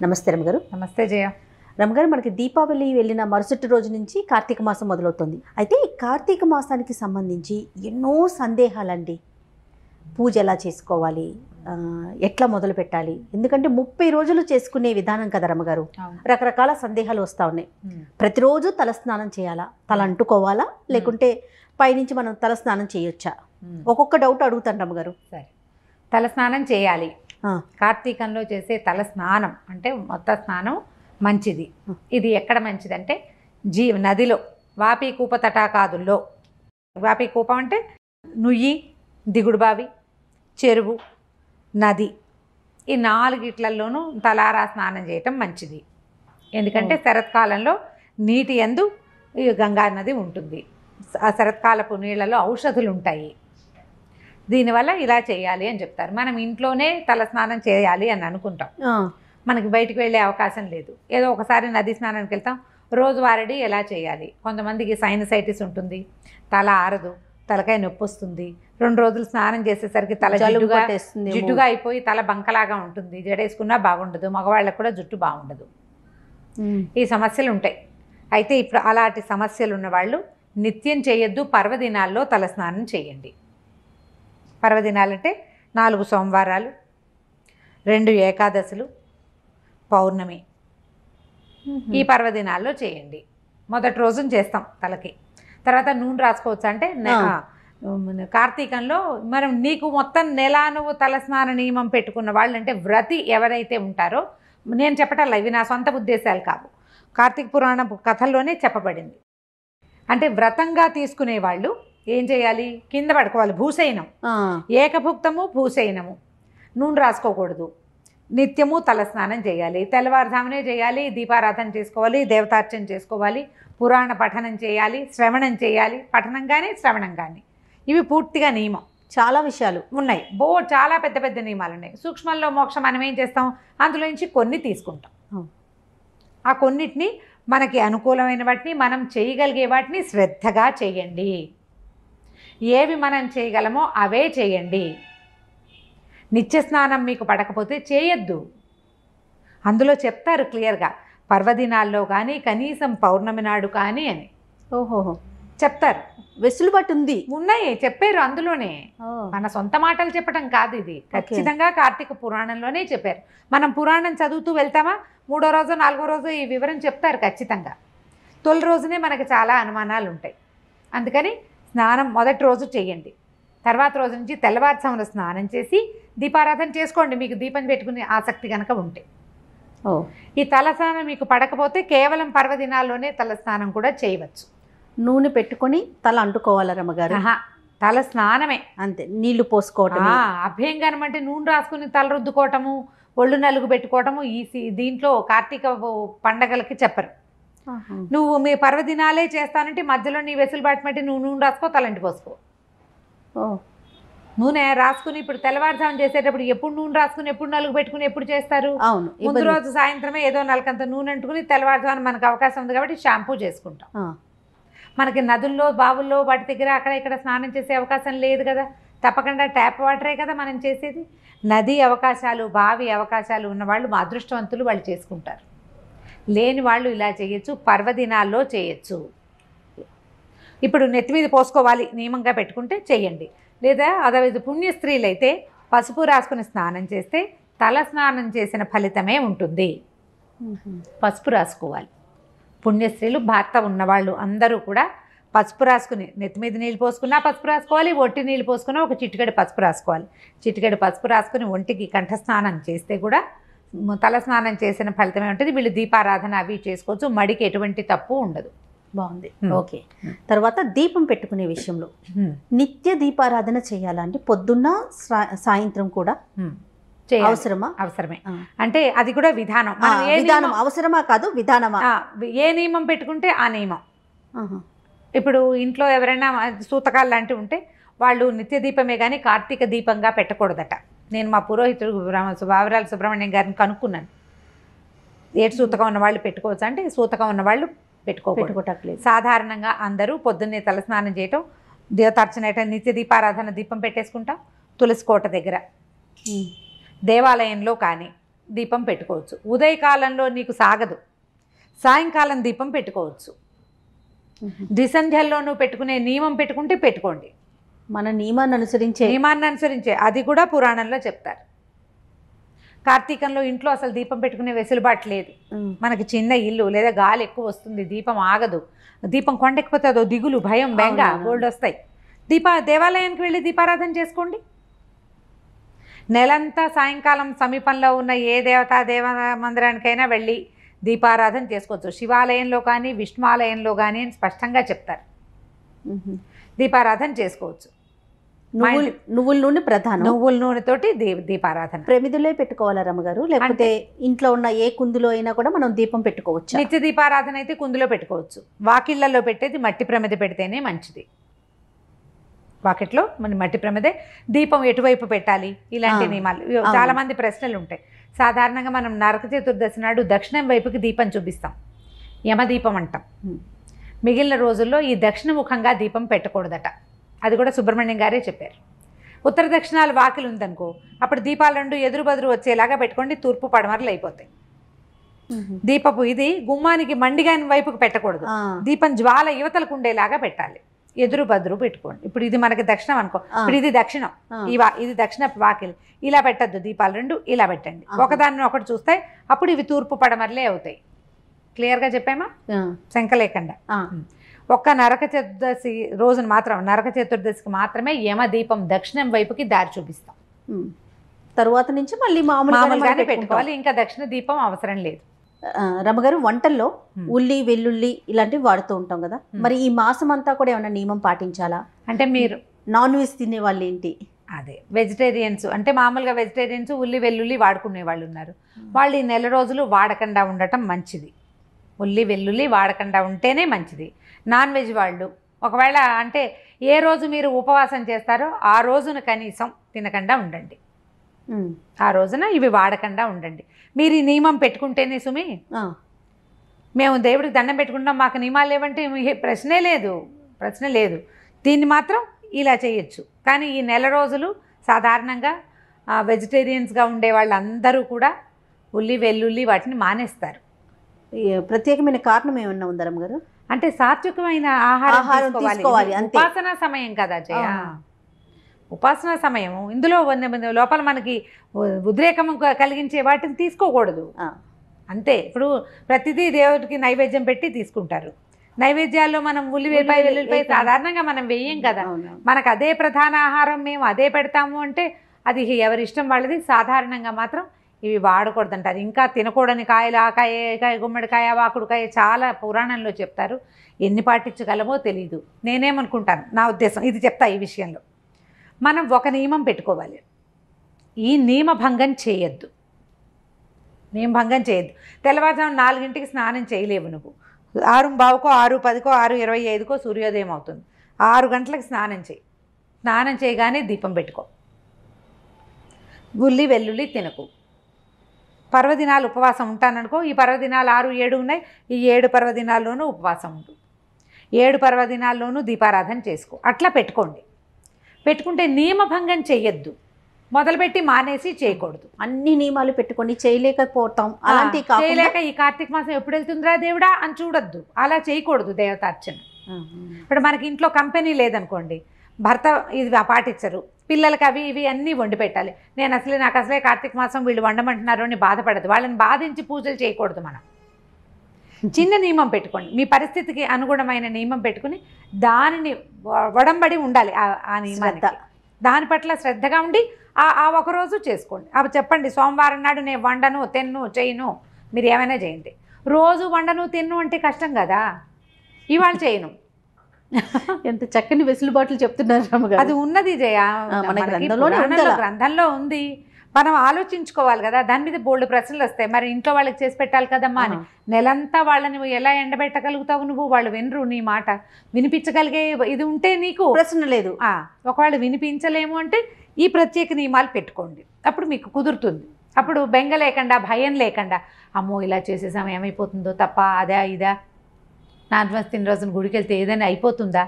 నమస్తే రమగారు. నమస్తే జయ. రమగారు, మనకి దీపావళి వెళ్ళిన మరుసటి రోజు నుంచి కార్తీక మాసం మొదలవుతుంది. అయితే ఈ కార్తీక మాసానికి సంబంధించి ఎన్నో సందేహాలండి. పూజ ఎలా చేసుకోవాలి, ఎట్లా మొదలు పెట్టాలి, ఎందుకంటే 30 రోజులు చేసుకునే విధానం కదా రమగారు. రకరకాల సందేహాలు వస్తూ ఉన్నాయి. ప్రతిరోజు తలస్నానం చేయాలా, తల అంటుకోవాలా, లేకుంటే పైనుంచి మనం తలస్నానం చేయొచ్చా? ఒక్కొక్క డౌట్ అడుగుతాను రమగారు. సరే, తలస్నానం చేయాలి. కార్తీకంలో చేసే తల స్నానం అంటే మొత్తం స్నానం మంచిది. ఇది ఎక్కడ మంచిదంటే నదిలో, వాపి కూప తటాకాదుల్లో. వాపి కూపం అంటే నుయ్యి, దిగుడు బావి, చెరువు, నది, ఈ 4 తలారా స్నానం చేయటం మంచిది. ఎందుకంటే శరత్కాలంలో నీటి యందు ఈ గంగా నది ఉంటుంది. ఆ శరత్కాలపు నీళ్లలో ఔషధులు ఉంటాయి. దీనివల్ల ఇలా చేయాలి అని చెప్తారు. మనం ఇంట్లోనే తలస్నానం చేయాలి అని అనుకుంటాం, మనకి బయటికి వెళ్ళే అవకాశం లేదు. ఏదో ఒకసారి నది స్నానానికి వెళ్తాం. రోజువారీ ఎలా చేయాలి? కొంతమందికి సైనసైటిస్ ఉంటుంది, తల ఆరదు, తలకాయ నొప్పి వస్తుంది. 2 రోజులు స్నానం చేసేసరికి తల జిడ్డుగా అయిపోయి తల బంకలాగా ఉంటుంది. జడేసుకున్నా బాగుండదు, మగవాళ్ళకు కూడా జుట్టు బాగుండదు. ఈ సమస్యలు ఉంటాయి. అయితే ఇప్పుడు అలాంటి సమస్యలు ఉన్నవాళ్ళు నిత్యం చేయొద్దు, పర్వదినాల్లో తలస్నానం చేయండి. పర్వదినాలంటే 4 సోమవారాలు, 2 ఏకాదశులు, పౌర్ణమి, ఈ పర్వదినాల్లో చేయండి. మొదటి రోజున చేస్తాం తలకి. తర్వాత నూనె రాసుకోవచ్చు. అంటే కార్తీకంలో మనం నీకు మొత్తం నెల నువ్వు తలస్నాన నియమం పెట్టుకున్న వాళ్ళు, అంటే వ్రతి ఎవరైతే ఉంటారో, నేను చెప్పటల్లా, ఇవి నా సొంత ఉద్దేశాలు కావు, కార్తీక పురాణ కథల్లోనే చెప్పబడింది. అంటే వ్రతంగా తీసుకునే వాళ్ళు ఏం చేయాలి? కింద పడుకోవాలి, భూశయనం, ఏకభుక్తము భూశయనము, నూనె రాసుకోకూడదు, నిత్యము తలస్నానం చేయాలి, తెల్లవారుజామునే చేయాలి, దీపారాధన చేసుకోవాలి, దేవతార్చన చేసుకోవాలి, పురాణ పఠనం చేయాలి, శ్రవణం చేయాలి. పఠనం కానీ శ్రవణం కానీ ఇవి పూర్తిగా నియమం. చాలా విషయాలు ఉన్నాయి, చాలా పెద్ద పెద్ద నియమాలు ఉన్నాయి. సూక్ష్మంలో మోక్షం మనం ఏం చేస్తాం? అందులో నుంచి కొన్ని తీసుకుంటాం. ఆ కొన్నిటిని, మనకి అనుకూలమైన వాటిని, మనం చేయగలిగే వాటిని శ్రద్ధగా చేయండి. ఏవి మనం చేయగలమో అవే చేయండి. నిత్య స్నానం మీకు పడకపోతే చేయొద్దు. అందులో చెప్తారు క్లియర్గా, పర్వదినాల్లో కానీ కనీసం పౌర్ణమి నాడు కానీ అని. ఓహోహో, చెప్తారు. వెసులుబాటు ఉంది, ఉన్నాయి, చెప్పారు అందులోనే. మన సొంత మాటలు చెప్పడం కాదు ఇది, ఖచ్చితంగా కార్తీక పురాణంలోనే చెప్పారు. మనం పురాణం చదువుతూ వెళ్తామా, 3వ రోజు 4వ రోజు ఈ వివరం చెప్తారు ఖచ్చితంగా. తొలి రోజునే మనకి చాలా అనుమానాలు ఉంటాయి. అందుకని స్నానం మొదటి రోజు చేయండి. తర్వాత రోజు నుంచి తెల్లవారుజామున స్నానం చేసి దీపారాధన చేసుకోండి, మీకు దీపం పెట్టుకునే ఆసక్తి కనుక ఉంటే. ఈ తలస్నానం మీకు పడకపోతే కేవలం పర్వదినాల్లోనే తలస్నానం కూడా చేయవచ్చు. నూనె పెట్టుకొని తల అంటుకోవాలి రమగారు? తల స్నానమే అంతే, నీళ్లు పోసుకోవటం. అభ్యంగనం అంటే నూనె రాసుకుని తల రుద్దుకోవటము, ఒళ్ళు నలుగు పెట్టుకోవటము దీంట్లో కార్తీక పండగలకి చెప్పరు. నువ్వు మీ పర్వదినాలే చేస్తానంటే మధ్యలో నీ వెసులుబాటు బట్టి నువ్వు నూనె రాసుకో, తలంటి పోసుకో. నూనె రాసుకుని ఇప్పుడు తెల్లవారుజాము చేసేటప్పుడు ఎప్పుడు నూనె రాసుకుని, ఎప్పుడు నలుగు పెట్టుకుని ఎప్పుడు చేస్తారు? అవును, ముందు రోజు సాయంత్రమే ఏదో నలకంత నూనె అంటుకుని తెల్లవారుజాము మనకు అవకాశం ఉంది కాబట్టి షాంపూ చేసుకుంటాం. మనకి నదుల్లో, బావుల్లో, వాటి దగ్గర అక్కడ ఇక్కడ స్నానం చేసే అవకాశం లేదు కదా. తప్పకుండా ట్యాప్ వాటరే కదా మనం చేసేది. నది అవకాశాలు, బావి అవకాశాలు ఉన్నవాళ్ళు మా అదృష్టవంతులు, వాళ్ళు చేసుకుంటారు. లేని వాళ్ళు ఇలా చేయొచ్చు, పర్వదినాల్లో చేయొచ్చు. ఇప్పుడు నెత్తి మీద పోసుకోవాలి నియమంగా పెట్టుకుంటే చేయండి. లేదా అదవిధ పుణ్య స్త్రీలైతే పసుపు రాసుకుని స్నానం చేస్తే తల స్నానం చేసిన ఫలితమే ఉంటుంది. పసుపు రాసుకోవాలి. పుణ్యస్త్రీలు, భర్త ఉన్నవాళ్ళు అందరూ కూడా పసుపు రాసుకుని, నెత్తి మీద నీళ్ళు పోసుకున్నా పసుపు రాసుకోవాలి, ఒంటి నీళ్ళు పోసుకున్నా ఒక చిటికెడు పసుపు రాసుకోవాలి. చిటికెడు పసుపు రాసుకుని ఒంటికి కంఠస్నానం చేస్తే కూడా తల స్నానం చేసిన ఫలితమే ఉంటుంది. వీళ్ళు దీపారాధన అవి చేసుకోవచ్చు, మడికి ఎటువంటి తప్పు ఉండదు. బాగుంది. ఓకే, తర్వాత దీపం పెట్టుకునే విషయంలో నిత్య దీపారాధన చేయాలా అండి? పొద్దున్న సాయంత్రం కూడా అవసరమా? అవసరమే. అంటే అది కూడా విధానం. విధానం అవసరమా కాదు, విధానమా? ఏ నియమం పెట్టుకుంటే ఆ నియమం. ఇప్పుడు ఇంట్లో ఎవరైనా సూతకాలు లాంటివి ఉంటే వాళ్ళు నిత్య దీపమే కానీ కార్తీక దీపంగా పెట్టకూడదట. నేను మా పురోహితుడు బావరాల సుబ్రహ్మణ్యం గారిని కనుక్కున్నాను. ఏడు సూతకం ఉన్న వాళ్ళు పెట్టుకోవచ్చు అంటే, సూతకం ఉన్నవాళ్ళు పెట్టుకోవట్లేదు. సాధారణంగా అందరూ పొద్దున్నే తలస్నానం చేయటం, దేవతార్చన చేయటం, నిత్య దీపారాధన దీపం పెట్టేసుకుంటాం తులసి కోట దగ్గర, దేవాలయంలో కానీ దీపం పెట్టుకోవచ్చు. ఉదయకాలంలో నీకు సాగదు, సాయంకాలం దీపం పెట్టుకోవచ్చు. ద్విసంధ్యల్లో నువ్వు పెట్టుకునే నియమం పెట్టుకుంటే పెట్టుకోండి. మన నియమాన్ని అనుసరించే అది కూడా పురాణంలో చెప్తారు. కార్తీకంలో ఇంట్లో అసలు దీపం పెట్టుకునే వెసులుబాటు లేదు. మనకి చిన్న ఇల్లు లేదా గాలి ఎక్కువ వస్తుంది, దీపం ఆగదు. దీపం కొండెక్కిపోతే అదో దిగులు, భయం, బెంగ గోల్డ్ వస్తాయి. దేవాలయానికి వెళ్ళి దీపారాధన చేసుకోండి. నెలంతా సాయంకాలం సమీపంలో ఉన్న ఏ దేవ మందిరానికైనా వెళ్ళి దీపారాధన చేసుకోవచ్చు. శివాలయంలో కానీ విష్ణువాలయంలో కానీ అని స్పష్టంగా చెప్తారు. దీపారాధన చేసుకోవచ్చు. నువ్వుల నూనె ప్రధానం. నువ్వుల నూనెతోటి దీపారాధన. ప్రమిదిలో పెట్టుకోవాలా రమ్మగారు, లేకపోతే ఇంట్లో ఉన్న ఏ కుందులో అయినా కూడా మనం దీపం పెట్టుకోవచ్చు? నిత్య దీపారాధన అయితే కుందులో పెట్టుకోవచ్చు. వాకిళ్లలో పెట్టేది మట్టి ప్రమిద పెడితేనే మంచిది. వాకిట్లో మన మట్టి ప్రమిదే. దీపం ఎటువైపు పెట్టాలి, ఇలాంటి నియమాలు చాలా మంది ప్రశ్నలు ఉంటాయి. సాధారణంగా మనం నరక చతుర్దశి నాడు దక్షిణం వైపుకి దీపం చూపిస్తాం, యమదీపం అంటాం. మిగిలిన రోజుల్లో ఈ దక్షిణముఖంగా దీపం పెట్టకూడదట. అది కూడా సుబ్రహ్మణ్యం గారే చెప్పారు. ఉత్తర దక్షిణాలు వాకిలు ఉందనుకో, అప్పుడు దీపాలు రెండు ఎదురు బదురు వచ్చేలాగా పెట్టుకోండి, తూర్పు పడమరలు అయిపోతాయి. దీపపు ఇది గుమ్మానికి మండిగాని వైపుకి పెట్టకూడదు, దీపం జ్వాల యువతలకు ఉండేలాగా పెట్టాలి. ఎదురు బదురు పెట్టుకోండి. ఇప్పుడు ఇది మనకి దక్షిణం అనుకో, ఇప్పుడు ఇది దక్షిణం, ఇది దక్షిణ వాకిలి, ఇలా పెట్టద్దు. దీపాలు రెండు ఇలా పెట్టండి, ఒకదాన్ని ఒకటి చూస్తే అప్పుడు ఇవి తూర్పు పడమరలే అవుతాయి. క్లియర్గా చెప్పామా? శంక లేకుండా. ఒక్క నరక చతుర్దశి రోజున మాత్రం, నరక చతుర్దశికి మాత్రమే యమదీపం దక్షిణం వైపుకి దారి చూపిస్తాం. తరువాత నుంచి మళ్ళీ మామూలుగానే పెట్టుకోవాలి, ఇంకా దక్షిణ దీపం అవసరం లేదు. రమ్మగారు, వంటల్లో ఉల్లి వెల్లుల్లి ఇలాంటివి వాడుతూ ఉంటాం కదా, మరి ఈ మాసం అంతా కూడా ఏమైనా నియమం పాటించాలా? అంటే మీరు నాన్ వెజ్ తినే వాళ్ళు ఏంటి? అదే వెజిటేరియన్స్ అంటే మామూలుగా వెజిటేరియన్స్ ఉల్లి వెల్లుల్లి వాడుకునే వాళ్ళు ఉన్నారు. వాళ్ళు ఈ నెల రోజులు వాడకుండా ఉండటం మంచిది. ఉల్లి వెల్లుల్లి వాడకుండా ఉంటేనే మంచిది. నాన్ వెజ్ వాళ్ళు ఒకవేళ అంటే ఏ రోజు మీరు ఉపవాసం చేస్తారో ఆ రోజున కనీసం తినకుండా ఉండండి. ఆ రోజున ఇవి వాడకుండా ఉండండి. మీరు ఈ నియమం పెట్టుకుంటేనే సుమి, మేము దేవుడికి దండం పెట్టుకుంటాం మాకు నియమాలు లేవంటే ప్రశ్నే లేదు. దీన్ని మాత్రం ఇలా చేయొచ్చు. కానీ ఈ నెల రోజులు సాధారణంగా వెజిటేరియన్స్గా ఉండే వాళ్ళందరూ కూడా ఉల్లి వెల్లుల్లి వాటిని మానేస్తారు. ప్రత్యేకమైన కారణం ఏమన్నా ఉందా రమ్మగారు? అంటే సాత్వికమైన ఆహారం తీసుకోవాలి. ఉపాసనా సమయం కదా జయ, ఉపాసనా సమయం. ఇందులో లోపల మనకి ఉద్రేకం కలిగించే వాటిని తీసుకోకూడదు అంతే. ఇప్పుడు ప్రతిదీ దేవుడికి నైవేద్యం పెట్టి తీసుకుంటారు. నైవేద్యాల్లో మనం వెల్లుల్లిపాయ సాధారణంగా మనం వేయం కదా, మనకు అదే ప్రధాన ఆహారం, మేము అదే పెడతాము అంటే అది ఎవరి ఇష్టం వాళ్ళది. సాధారణంగా మాత్రం ఇవి వాడకూడదు అంటారు. ఇంకా తినకూడని కాయలు, ఆకాయ, గుమ్మడికాయ, వాకుడుకాయ చాలా పురాణంలో చెప్తారు. ఎన్ని పాటించగలమో తెలీదు. నేనేమనుకుంటాను, నా ఉద్దేశం ఇది చెప్తా. ఈ విషయంలో మనం ఒక నియమం పెట్టుకోవాలి, ఈ నియమభంగం చేయొద్దు. నియమభంగం చేయొద్దు. తెల్లవారుజాము 4 స్నానం చేయలేవు నువ్వు. 6:15కో 6:10కో 6:25కో సూర్యోదయం అవుతుంది. 6 గంటలకు స్నానం చేయి. స్నానం చేయగానే దీపం పెట్టుకో. ఉల్లి వెల్లుల్లి తినకు. పర్వదినాలు ఉపవాసం ఉంటాననుకో, ఈ పర్వదినాలు 6, 7 ఉన్నాయి. ఈ 7 పర్వదినాల్లోనూ ఉపవాసం ఉండు. 7 పర్వదినాల్లోనూ దీపారాధన చేసుకో. అట్లా పెట్టుకోండి. పెట్టుకుంటే నియమభంగం చెయ్యొద్దు. మొదలుపెట్టి మానేసి చేయకూడదు. అన్ని నియమాలు పెట్టుకొని చేయలేకపోతాం. అలాంటి చేయలేక ఈ కార్తీక మాసం ఎప్పుడు వెళ్తుందిరా దేవుడా అని చూడొద్దు. అలా చేయకూడదు దేవతార్చన. ఇప్పుడు మనకి ఇంట్లో కంపెనీ లేదనుకోండి, భర్త ఇది పాటించరు, పిల్లలకి అవి ఇవి అన్నీ వండి పెట్టాలి. నాకు అసలే కార్తీక మాసం వీళ్ళు వండమంటున్నారు అని బాధపడదు. వాళ్ళని బాధించి పూజలు చేయకూడదు. మనం చిన్న నియమం పెట్టుకోండి. మీ పరిస్థితికి అనుగుణమైన నియమం పెట్టుకుని దానిని వడంబడి ఉండాలి. ఆ నియమానికి దాని పట్ల శ్రద్ధగా ఉండి ఆ ఒకరోజు చేసుకోండి. అవి చెప్పండి, సోమవారం నాడు నేను వండను, తిన్ను, చేయను, మీరు ఏమైనా చేయండి. రోజు వండను తిన్ను అంటే కష్టం కదా. ఇవాళ చేయను. ఎంత చక్కని వెసులుబాట్లు చెప్తున్నారు. అది ఉన్నది జయ, గ్రంథంలో ఉంది. మనం ఆలోచించుకోవాలి కదా. దాని మీద బోల్డ్ ప్రశ్నలు వస్తాయి. మరి ఇంట్లో వాళ్ళకి చేసి పెట్టాలి కదమ్మా అని. నెలంతా వాళ్ళని ఎలా ఎండబెట్టగలుగుతావు నువ్వు? వాళ్ళు వినరు నీ మాట. వినిపించగలిగే ఇది ఉంటే నీకు ప్రశ్న లేదు. ఒకవేళ వినిపించలేము అంటే ఈ ప్రత్యేక నియమాలు పెట్టుకోండి. అప్పుడు మీకు కుదురుతుంది. అప్పుడు బెంగ లేకుండా, భయం లేకుండా, అమ్మో ఇలా చేసేసాం ఏమైపోతుందో తప్ప, అదా ఇదా, నాన్ తిన్న రోజున గుడికి వెళ్తే ఏదైనా అయిపోతుందా?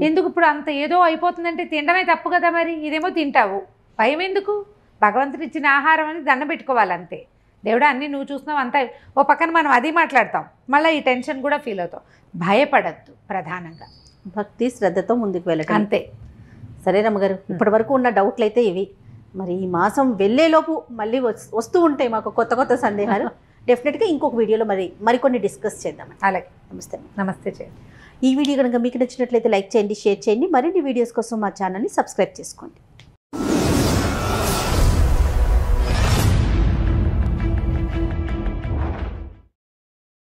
ఎందుకు ఇప్పుడు అంత ఏదో అయిపోతుందంటే తినడమే తప్పు కదా. మరి ఇదేమో తింటావు, భయం ఎందుకు? భగవంతుడు ఇచ్చిన ఆహారం అని దండం పెట్టుకోవాలి అంతే. దేవుడా అన్నీ నువ్వు చూస్తున్నావు అంతా. ఓ పక్కన మనం అది మాట్లాడతాం, మళ్ళీ ఈ టెన్షన్ కూడా ఫీల్ అవుతాం. భయపడద్దు, ప్రధానంగా భక్తి శ్రద్ధతో ముందుకు వెళ్ళటం అంతే. సరే రమ్మగారు, ఇప్పటి వరకు ఉన్న డౌట్లు అయితే ఇవి. మరి ఈ మాసం వెళ్ళేలోపు మళ్ళీ వస్తూ ఉంటాయి మాకు కొత్త కొత్త సందేహాలు. డెఫినెట్గా ఇంకొక వీడియోలో మరికొన్ని డిస్కస్ చేద్దాం. అలాగే, నమస్తే. నమస్తే చేయండి. ఈ వీడియో కనుక మీకు నచ్చినట్లయితే లైక్ చేయండి, షేర్ చేయండి. మరిన్ని వీడియోస్ కోసం మా ఛానల్ని సబ్స్క్రైబ్ చేసుకోండి.